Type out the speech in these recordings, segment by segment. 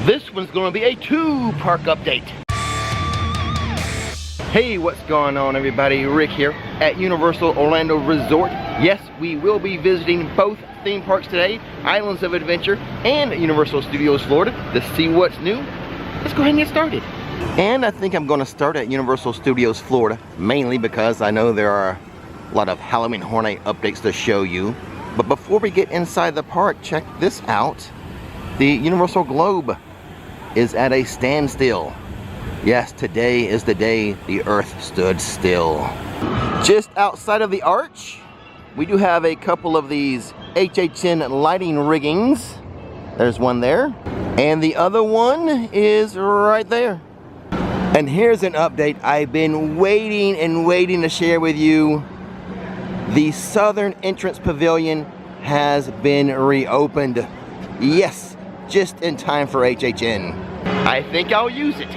This one's going to be a 2-park update. Hey, what's going on everybody? Rick here at Universal Orlando Resort. Yes, we will be visiting both theme parks today, Islands of Adventure and Universal Studios Florida, to see what's new. Let's go ahead and get started. And I think I'm going to start at Universal Studios Florida, mainly because I know there are a lot of Halloween Horror Night updates to show you. But before we get inside the park, check this out. The Universal Globe is at a standstill. Yes, today is the day the Earth stood still. Just outside of the arch, we do have a couple of these HHN lighting riggings. There's one there, and the other one is right there. And here's an update I've been waiting and waiting to share with you. The southern entrance pavilion has been reopened. Yes, just in time for HHN. I think I'll use it.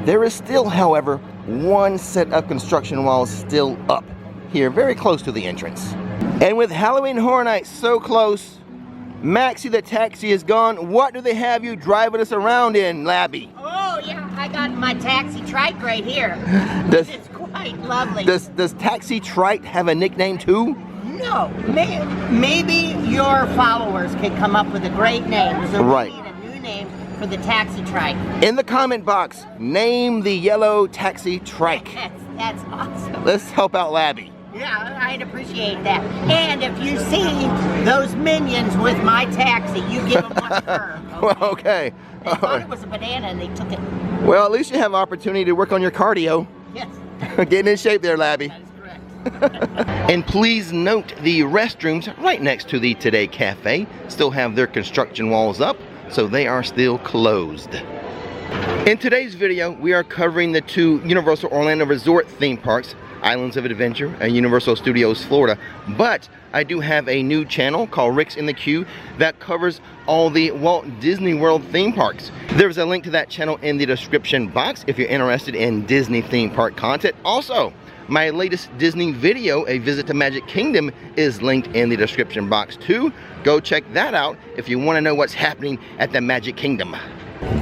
There is still, however, one set of construction walls still up here, very close to the entrance. And with Halloween Horror Night so close, Maxie the taxi is gone. What do they have you driving us around in, Labby? Oh yeah, I got my taxi trike right here. It's quite lovely. Does Taxi Trite have a nickname too? No, maybe your followers could come up with a great name. So right. We need a new name for the taxi trike. In the comment box, name the yellow taxi trike. That's awesome. Let's help out Labby. Yeah, I'd appreciate that. And if you see those minions with my taxi, you give them one fur. Okay? Well, okay. They thought it was a banana and they took it. Well, at least you have an opportunity to work on your cardio. Yes. Getting in shape there, Labby. That is correct. And please note the restrooms right next to the Today Cafe still have their construction walls up, so they are still closed. In today's video, we are covering the two Universal Orlando Resort theme parks, Islands of Adventure and Universal Studios Florida. But I do have a new channel called Rix in the Queue that covers all the Walt Disney World theme parks. There's a link to that channel in the description box if you're interested in Disney theme park content. Also, my latest Disney video, A Visit to Magic Kingdom, is linked in the description box too. Go check that out if you want to know what's happening at the Magic Kingdom.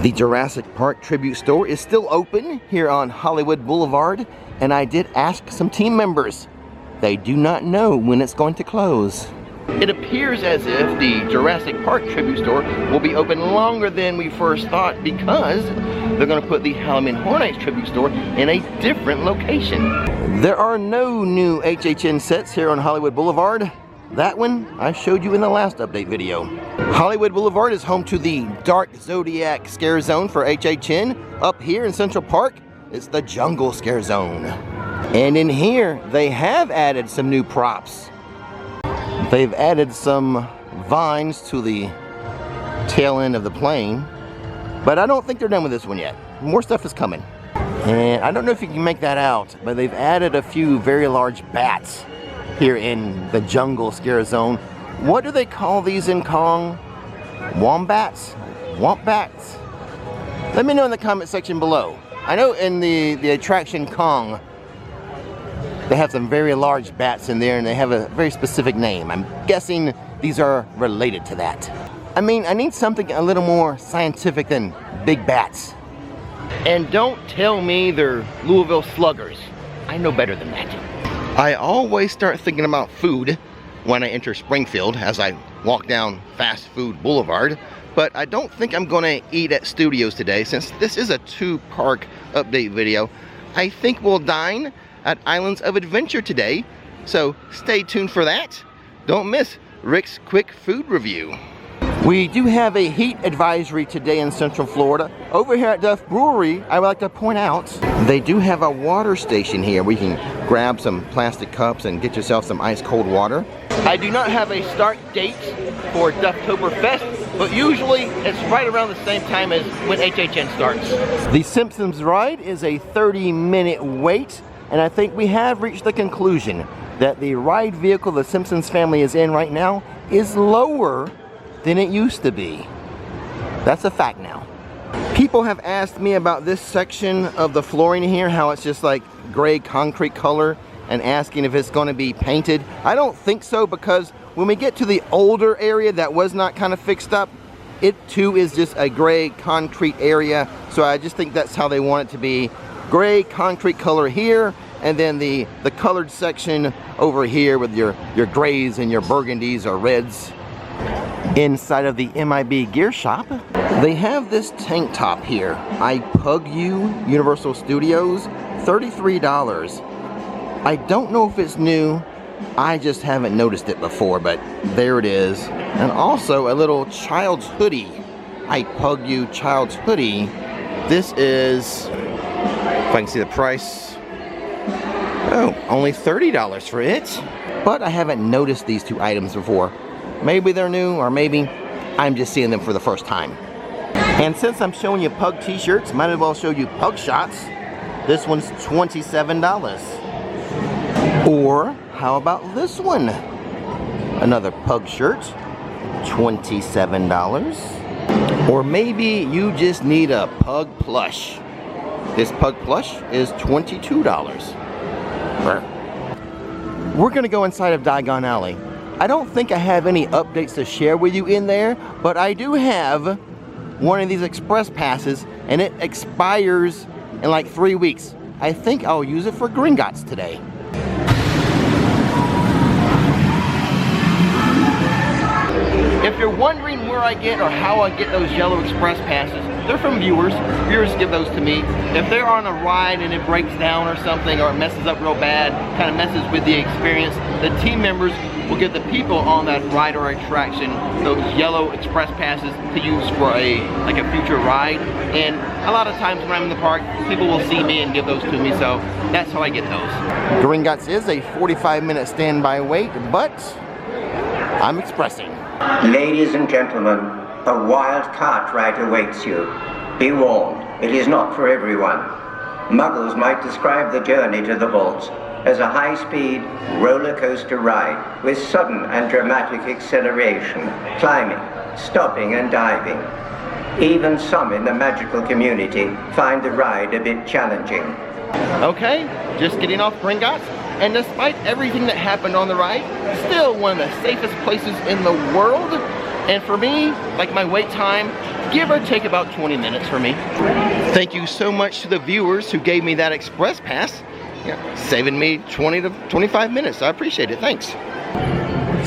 The Jurassic Park tribute store is still open here on Hollywood Boulevard, and I did ask some team members. They do not know when it's going to close. It appears as if the Jurassic Park tribute store will be open longer than we first thought, because they're going to put the Halloween Horror Nights tribute store in a different location. There are no new HHN sets here on Hollywood Boulevard. That one I showed you in the last update video. Hollywood Boulevard is home to the Dark Zodiac Scare Zone for HHN. Up here in Central Park, it's the Jungle Scare Zone. And in here, they have added some new props. They've added some vines to the tail end of the plane, but I don't think they're done with this one yet. More stuff is coming. And I don't know if you can make that out, but they've added a few very large bats here in the Jungle Scare Zone. What do they call these in Kong? Wombats? Wombats? Let me know in the comment section below. I know in the attraction Kong, they have some very large bats in there and they have a very specific name. I'm guessing these are related to that. I mean, I need something a little more scientific than big bats. And don't tell me they're Louisville Sluggers. I know better than that. I always start thinking about food when I enter Springfield as I walk down Fast Food Boulevard, but I don't think I'm gonna eat at Studios today since this is a 2-park update video. I think we'll dine at Islands of Adventure today, so stay tuned for that. Don't miss Rick's quick food review. We do have a heat advisory today in Central Florida. Over here at Duff Brewery, I would like to point out, they do have a water station here where you can grab some plastic cups and get yourself some ice cold water. I do not have a start date for Dufftoberfest, but usually it's right around the same time as when HHN starts. The Simpsons ride is a 30-minute wait, and I think we have reached the conclusion that the ride vehicle the Simpsons family is in right now is lower than it used to be. That's a fact now. People have asked me about this section of the flooring here, how it's just like gray concrete color, and asking if it's going to be painted. I don't think so, because when we get to the older area that was not kind of fixed up, it too is just a gray concrete area, so I just think that's how they want it to be. Gray concrete color here, and then the colored section over here with your grays and your burgundies or reds. Inside of the MIB gear shop, they have this tank top here. I Pug You, Universal Studios, $33. I don't know if it's new. I just haven't noticed it before, but there it is. And also a little child's hoodie. I Pug You child's hoodie. This is, if I can see the price, oh, only $30 for it. But I haven't noticed these two items before. Maybe they're new, or maybe I'm just seeing them for the first time. And since I'm showing you Pug t-shirts, might as well show you Pug shots. This one's $27. Or how about this one? Another Pug shirt, $27. Or maybe you just need a Pug plush. This Pug plush is $22. We're gonna go inside of Diagon Alley. I don't think I have any updates to share with you in there, but I do have one of these express passes, and it expires in like 3 weeks. I think I'll use it for Gringotts today. If you're wondering where I get or how I get those yellow express passes, they're from viewers. Viewers give those to me. If they're on a ride and it breaks down or something, or it messes up real bad, kind of messes with the experience, the team members will give the people on that ride or attraction those yellow express passes to use for a future ride. And a lot of times when I'm in the park, people will see me and give those to me, so that's how I get those. Gringotts is a 45-minute standby wait, but I'm expressing. Ladies and gentlemen, a wild cart ride awaits you. Be warned, it is not for everyone. Muggles might describe the journey to the vaults as a high-speed roller coaster ride with sudden and dramatic acceleration, climbing, stopping and diving. Even some in the magical community find the ride a bit challenging. Okay, just getting off Gringotts, and despite everything that happened on the ride, still one of the safest places in the world. And for me, like my wait time, give or take about 20 minutes for me. Thank you so much to the viewers who gave me that express pass. Yeah, saving me 20 to 25 minutes. I appreciate it, thanks.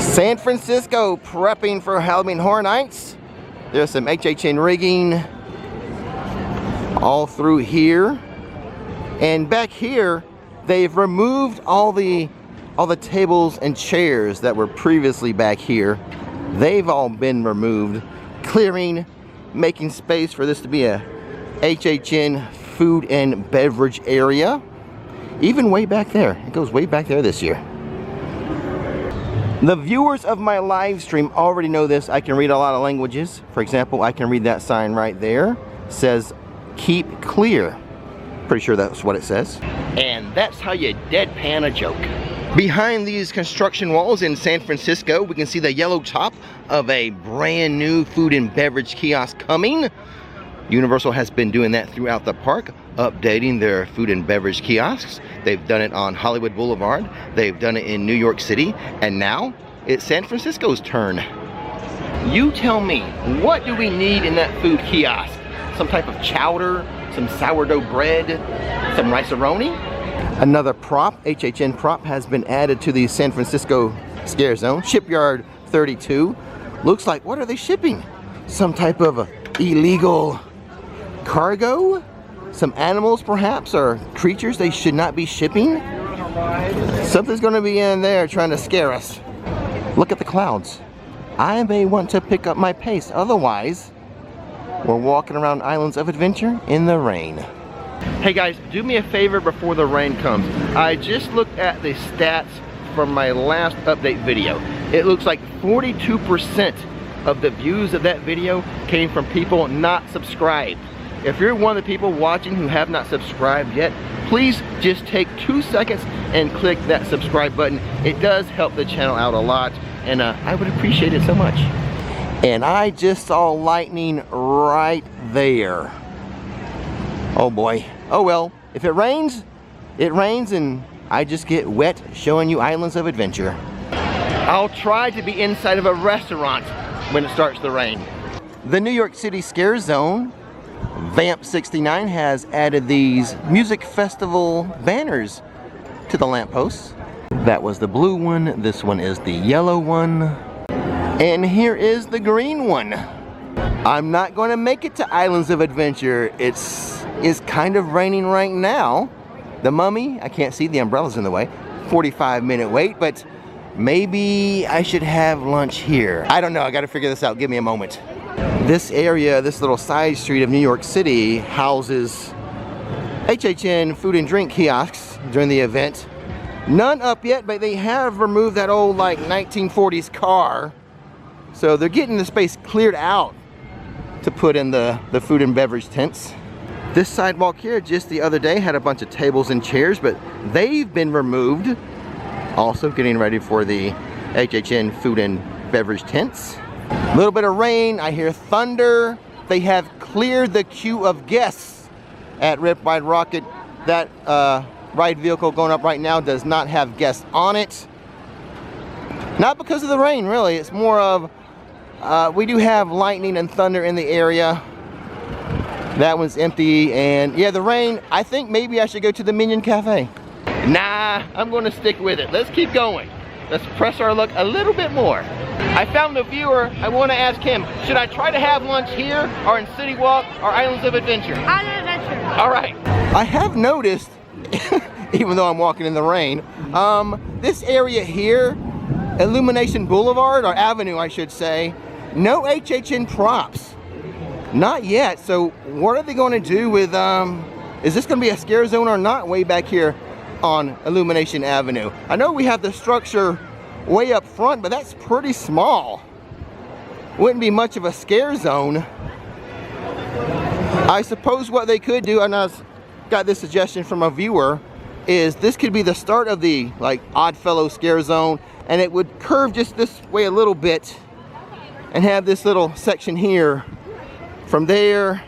San Francisco prepping for Halloween Horror Nights. There's some HHN rigging all through here. And back here, they've removed all the tables and chairs that were previously back here. They've all been removed, clearing, making space for this to be a HHN food and beverage area. Even way back there, it goes way back there this year. The viewers of my live stream already know this. I can read a lot of languages. For example, I can read that sign right there. It says, keep clear. Pretty sure that's what it says. And that's how you deadpan a joke. Behind these construction walls in San Francisco, we can see the yellow top of a brand new food and beverage kiosk coming. Universal has been doing that throughout the park, updating their food and beverage kiosks. They've done it on Hollywood Boulevard, they've done it in New York City, and now it's San Francisco's turn. You tell me, what do we need in that food kiosk? Some type of chowder, some sourdough bread, some rice-a-roni? Another prop, HHN prop, has been added to the San Francisco Scare Zone. Shipyard 32. Looks like, what are they shipping? Some type of illegal cargo? Some animals perhaps, or creatures they should not be shipping? Something's gonna be in there trying to scare us. Look at the clouds. I may want to pick up my pace, otherwise we're walking around Islands of Adventure in the rain. Hey guys, do me a favor before the rain comes. I just looked at the stats from my last update video. It looks like 42% of the views of that video came from people not subscribed. If you're one of the people watching who have not subscribed yet, please just take 2 seconds and click that subscribe button. It does help the channel out a lot, and I would appreciate it so much. And I just saw lightning right there. Oh boy. Oh well, if it rains, and I just get wet showing you Islands of Adventure. I'll try to be inside of a restaurant when it starts to rain. The New York City Scare Zone, Vamp 69, has added these music festival banners to the lampposts. That was the blue one, this one is the yellow one, and here is the green one. I'm not going to make it to Islands of Adventure. It's kind of raining right now. The Mummy, I can't see, the umbrella's in the way. 45-minute wait, but maybe I should have lunch here. I don't know, I gotta figure this out, give me a moment. This area, this little side street of New York City houses HHN food and drink kiosks during the event. None up yet, but they have removed that old like 1940s car. So they're getting the space cleared out to put in the food and beverage tents. This sidewalk here just the other day had a bunch of tables and chairs, but they've been removed. Also getting ready for the HHN food and beverage tents. A little bit of rain, I hear thunder. They have cleared the queue of guests at Rip Ride Rocket. That ride vehicle going up right now does not have guests on it. Not because of the rain, really. It's more of, we do have lightning and thunder in the area. That one's empty, and yeah, the rain, I think maybe I should go to the Minion Cafe. Nah, I'm gonna stick with it. Let's keep going. Let's press our luck a little bit more. I found a viewer. I wanna ask him, should I try to have lunch here, or in City Walk, or Islands of Adventure? Island Adventure. All right. I have noticed, even though I'm walking in the rain, this area here, Illumination Boulevard, or Avenue I should say, no HHN props. Not yet, so what are they going to do with, is this going to be a scare zone or not way back here on Illumination Avenue? I know we have the structure way up front, but that's pretty small. Wouldn't be much of a scare zone. I suppose what they could do, and I got this suggestion from a viewer, is this could be the start of the like Oddfellow scare zone, and it would curve just this way a little bit and have this little section here from there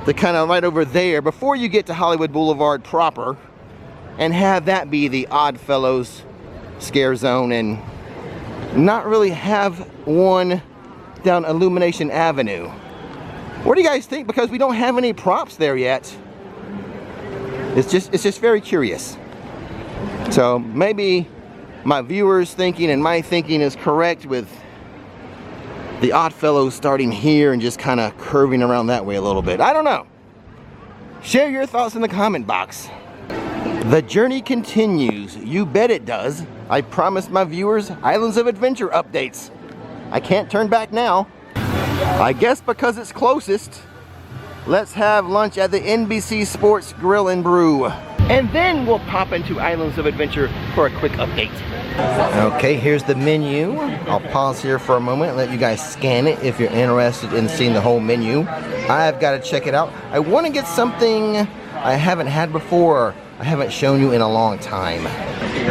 to kind of right over there before you get to Hollywood Boulevard proper, and have that be the Oddfellows scare zone, and not really have one down Illumination Avenue. What do you guys think? Because we don't have any props there yet. It's just very curious. So maybe my viewers' thinking and my thinking is correct with the Oddfellows starting here and just kind of curving around that way a little bit. I don't know. Share your thoughts in the comment box. The journey continues. You bet it does. I promised my viewers Islands of Adventure updates. I can't turn back now. I guess because it's closest, let's have lunch at the NBC Sports Grill and Brew. And then we'll pop into Islands of Adventure for a quick update. Okay, here's the menu. I'll pause here for a moment and let you guys scan it if you're interested in seeing the whole menu. I've got to check it out. I want to get something I haven't had before. I haven't shown you in a long time.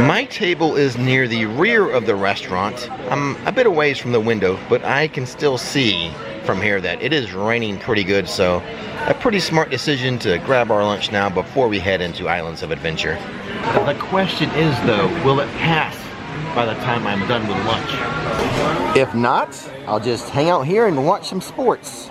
My table is near the rear of the restaurant. I'm a bit away from the window, but I can still see from here that it is raining pretty good, so a pretty smart decision to grab our lunch now before we head into Islands of Adventure. The question is though, will it pass by the time I'm done with lunch? If not, I'll just hang out here and watch some sports.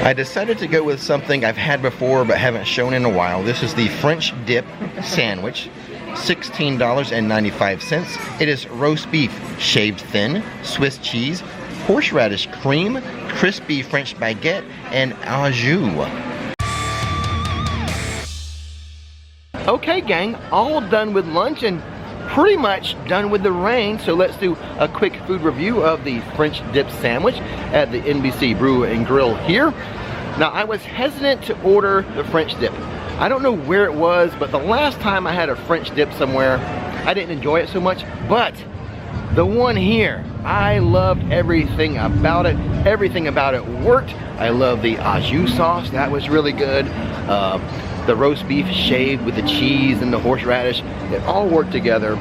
I decided to go with something I've had before but haven't shown in a while. This is the French dip sandwich, $16.95. It is roast beef shaved thin, Swiss cheese, horseradish cream, crispy French baguette, and au jus. Okay gang, all done with lunch and pretty much done with the rain, so let's do a quick food review of the French dip sandwich at the NBC Brew and Grill here. Now I was hesitant to order the French dip. I don't know where it was, but the last time I had a French dip somewhere, I didn't enjoy it so much, but the one here, I loved everything about it. Everything about it worked. I love the au jus sauce, that was really good. The roast beef shaved with the cheese and the horseradish, it all worked together.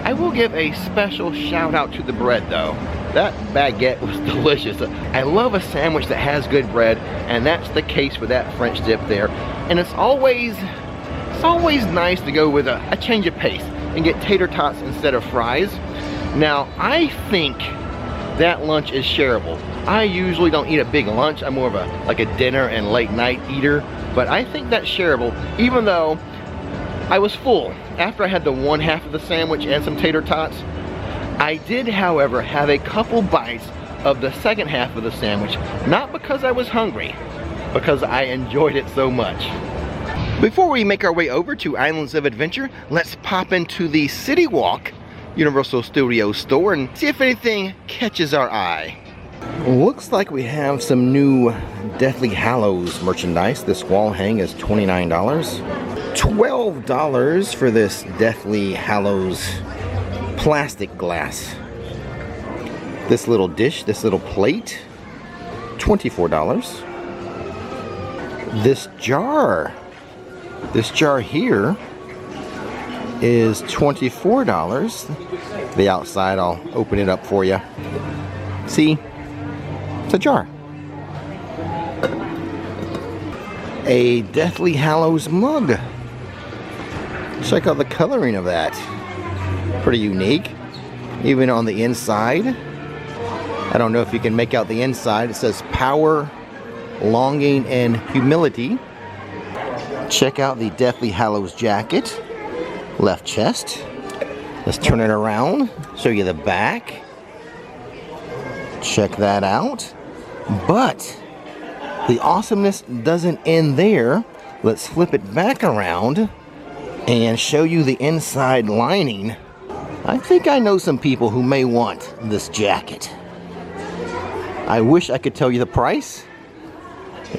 I will give a special shout out to the bread though. That baguette was delicious. I love a sandwich that has good bread, and that's the case with that French dip there. And it's always nice to go with a change of pace and get tater tots instead of fries. Now, I think that lunch is shareable. I usually don't eat a big lunch. I'm more of like a dinner and late night eater, but I think that's shareable, even though I was full. After I had the one half of the sandwich and some tater tots, I did, however, have a couple bites of the second half of the sandwich, not because I was hungry, because I enjoyed it so much. Before we make our way over to Islands of Adventure, let's pop into the City Walk Universal Studios store and see if anything catches our eye. Looks like we have some new Deathly Hallows merchandise. This wall hang is $29. $12 for this Deathly Hallows plastic glass. This little dish, this little plate, $24. This jar here is $24. The outside, I'll open it up for you. See, it's a jar. A Deathly Hallows mug. Check out the coloring of that. Pretty unique. Even on the inside. I don't know if you can make out the inside. It says power, longing, and humility. Check out the Deathly Hallows jacket. Left chest. Let's turn it around. Show you the back. Check that out. But the awesomeness doesn't end there. Let's flip it back around and show you the inside lining. I think I know some people who may want this jacket. I wish I could tell you the price.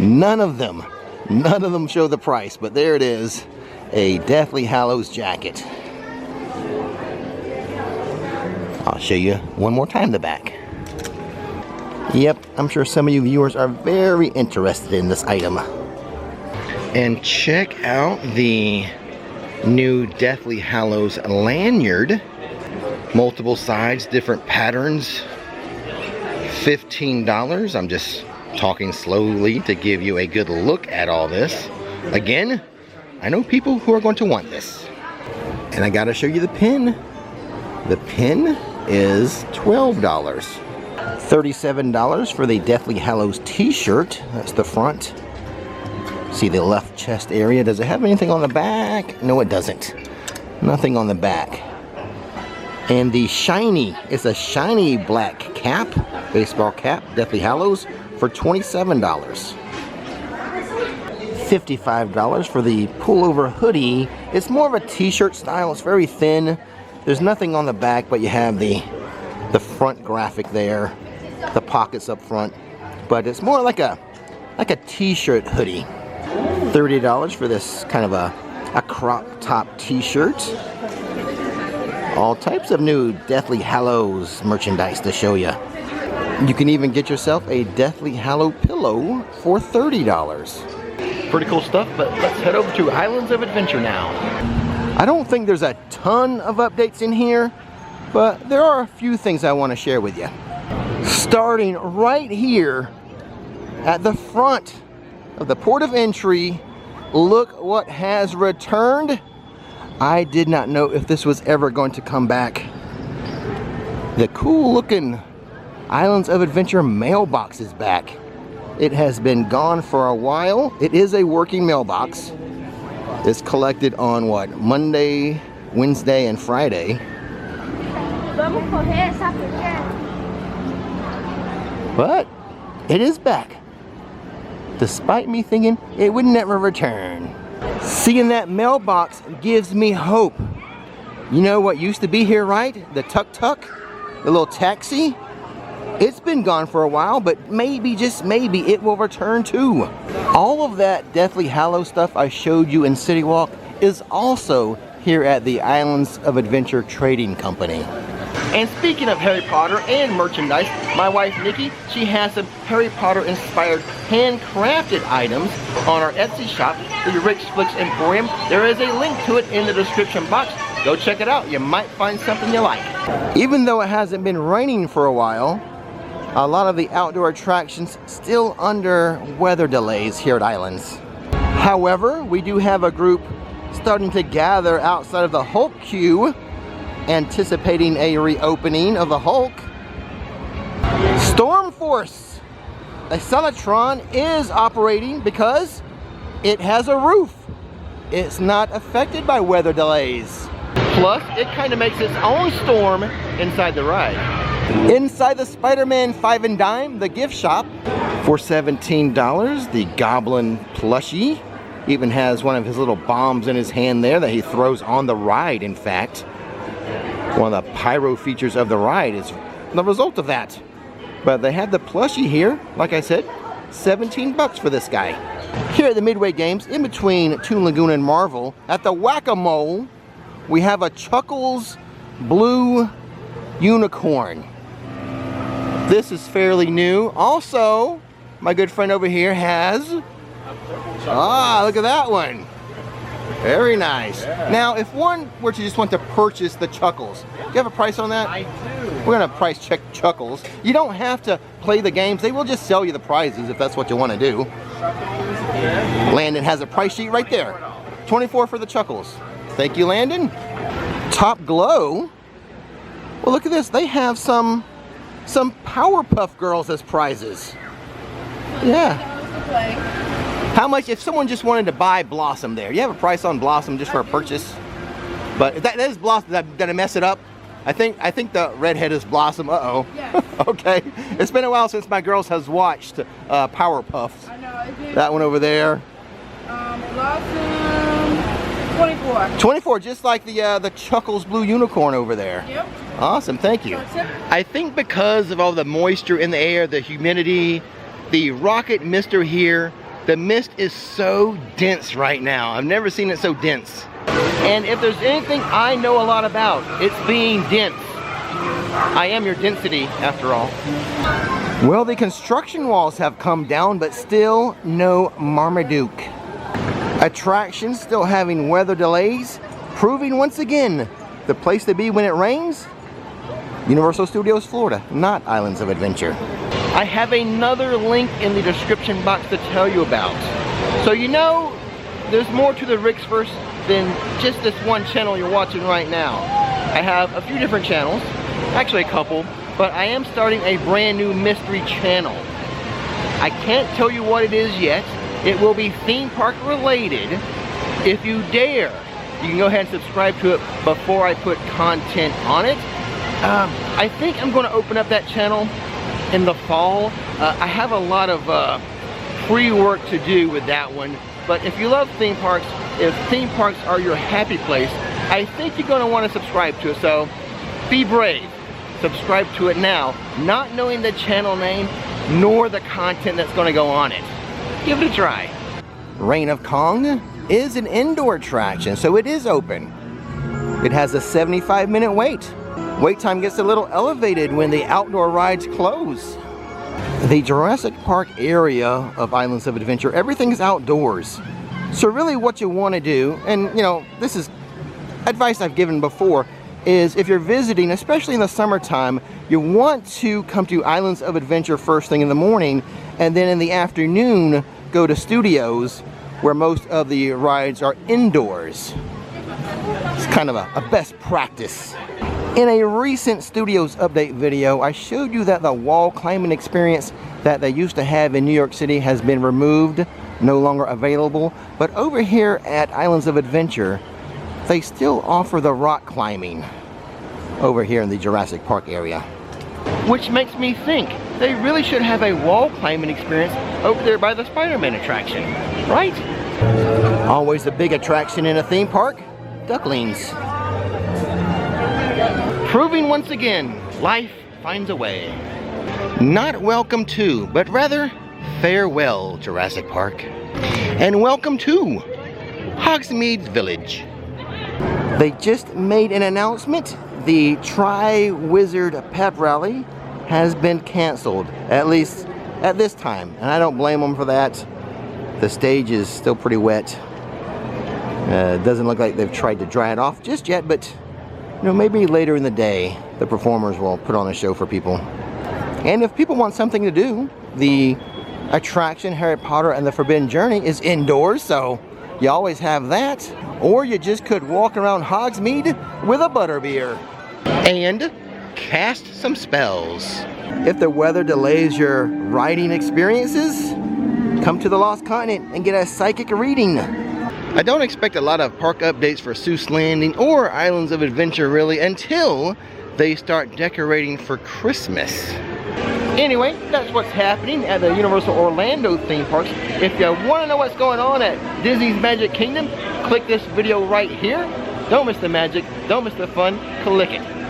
None of them show the price, but there it is, a Deathly Hallows jacket. I'll show you one more time the back. Yep, I'm sure some of you viewers are very interested in this item. And check out the new Deathly Hallows lanyard. Multiple sides, different patterns. $15. I'm just talking slowly to give you a good look at all this. Again, I know people who are going to want this. And I gotta show you the pin. The pin is $12. $37 for the Deathly Hallows t-shirt. That's the front. See the left chest area. Does it have anything on the back? No, it doesn't. Nothing on the back. And the shiny, it's a shiny black cap, baseball cap, Deathly Hallows, for $27. $55 for the pullover hoodie. It's more of a t-shirt style. It's very thin. There's nothing on the back, but you have the front graphic there, the pockets up front. But it's more like a t-shirt hoodie. $30 for this kind of a crop top t-shirt. All types of new Deathly Hallows merchandise to show you. You can even get yourself a Deathly Hallow pillow for $30. Pretty cool stuff, but let's head over to Islands of Adventure now. I don't think there's a ton of updates in here, but there are a few things I want to share with you. Starting right here at the front of the port of entry, look what has returned. I did not know if this was ever going to come back. The cool looking Islands of Adventure mailbox is back. It has been gone for a while. It is a working mailbox. It's collected on what? Monday, Wednesday, and Friday. But it is back. Despite me thinking it would never return. Seeing that mailbox gives me hope. You know what used to be here, right? The tuk-tuk, the little taxi. It's been gone for a while, but maybe, just maybe, it will return too. All of that Deathly Hallows stuff I showed you in City Walk is also here at the Islands of Adventure Trading Company. And speaking of Harry Potter and merchandise, my wife Nikki, she has some Harry Potter inspired handcrafted items on our Etsy shop, the Rix Flix Emporium. There is a link to it in the description box. Go check it out. You might find something you like. Even though it hasn't been raining for a while, a lot of the outdoor attractions still under weather delays here at Islands. However, we do have a group starting to gather outside of the Hulk queue, anticipating a reopening of the Hulk. Storm Force a Cellatron is operating because it has a roof. It's not affected by weather delays. Plus, it kind of makes its own storm inside the ride. Inside the Spider-Man 5 and Dime, the gift shop, for $17, the Goblin plushie even has one of his little bombs in his hand there that he throws on the ride, in fact. One of the pyro features of the ride is the result of that. But they have the plushie here, like I said, 17 bucks for this guy. Here at the Midway Games, in between Toon Lagoon and Marvel, at the Whack-A-Mole, we have a Chuckles blue unicorn. This is fairly new. Also, my good friend over here has, look at that one. Very nice. Yeah. Now, if one were to just want to purchase the Chuckles, do you have a price on that? I do. We're gonna price check Chuckles. You don't have to play the games. They will just sell you the prizes if that's what you want to do. Landon has a price sheet right there. $24 for the Chuckles. Thank you, Landon. Top Glow. Well, look at this. They have some Powerpuff Girls as prizes. Yeah. How much if someone just wanted to buy Blossom there? You have a price on Blossom just for a purchase? But that is Blossom. Did I mess it up? I think the redhead is Blossom. Uh-oh. Yes. Okay. It's been a while since my girls has watched Powerpuffs. I know. Is it, that one over there. Blossom 24. 24, just like the Chuckles blue unicorn over there. Yep. Awesome, thank you. I think because of all the moisture in the air, the humidity, the rocket mister here, the mist is so dense right now. I've never seen it so dense. And if there's anything I know a lot about, it's being dense. I am your density, after all. Well, the construction walls have come down, but still no Marmaduke. Attractions still having weather delays, proving once again the place to be when it rains, Universal Studios Florida, not Islands of Adventure. I have another link in the description box to tell you about. So you know, there's more to the RixFlix than just this one channel you're watching right now. I have a few different channels, actually a couple, but I am starting a brand new mystery channel. I can't tell you what it is yet. It will be theme park related. If you dare, you can go ahead and subscribe to it before I put content on it. I think I'm going to open up that channel in the fall. I have a lot of pre-work to do with that one, but if you love theme parks, if theme parks are your happy place, I think you're going to want to subscribe to it. So be brave, subscribe to it now, not knowing the channel name nor the content that's going to go on it. Give it a try. Reign of Kong is an indoor attraction, so it is open. It has a 75-minute wait. Wait time gets a little elevated when the outdoor rides close. The Jurassic Park area of Islands of Adventure, everything is outdoors. So really what you want to do, and you know, this is advice I've given before, is if you're visiting, especially in the summertime, you want to come to Islands of Adventure first thing in the morning, and then in the afternoon, go to Studios, where most of the rides are indoors. It's kind of a best practice. In a recent Studios update video, I showed you that the wall climbing experience that they used to have in New York City has been removed, no longer available. But over here at Islands of Adventure, they still offer the rock climbing over here in the Jurassic Park area. Which makes me think they really should have a wall climbing experience over there by the Spider-Man attraction, right? Always a big attraction in a theme park, ducklings. Proving once again, life finds a way. Not welcome to, but rather farewell, Jurassic Park. And welcome to Hogsmeade Village. They just made an announcement. The Tri-Wizard Pep Rally has been canceled, at least at this time. And I don't blame them for that. The stage is still pretty wet. It doesn't look like they've tried to dry it off just yet, but you know, maybe later in the day, the performers will put on a show for people. And if people want something to do, the attraction Harry Potter and the Forbidden Journey is indoors, so you always have that. Or you just could walk around Hogsmeade with a butterbeer and cast some spells. If the weather delays your riding experiences, come to the Lost Continent and get a psychic reading. I don't expect a lot of park updates for Seuss Landing or Islands of Adventure really until they start decorating for Christmas. Anyway, that's what's happening at the Universal Orlando theme parks. If you want to know what's going on at Disney's Magic Kingdom, click this video right here. Don't miss the magic, don't miss the fun, click it.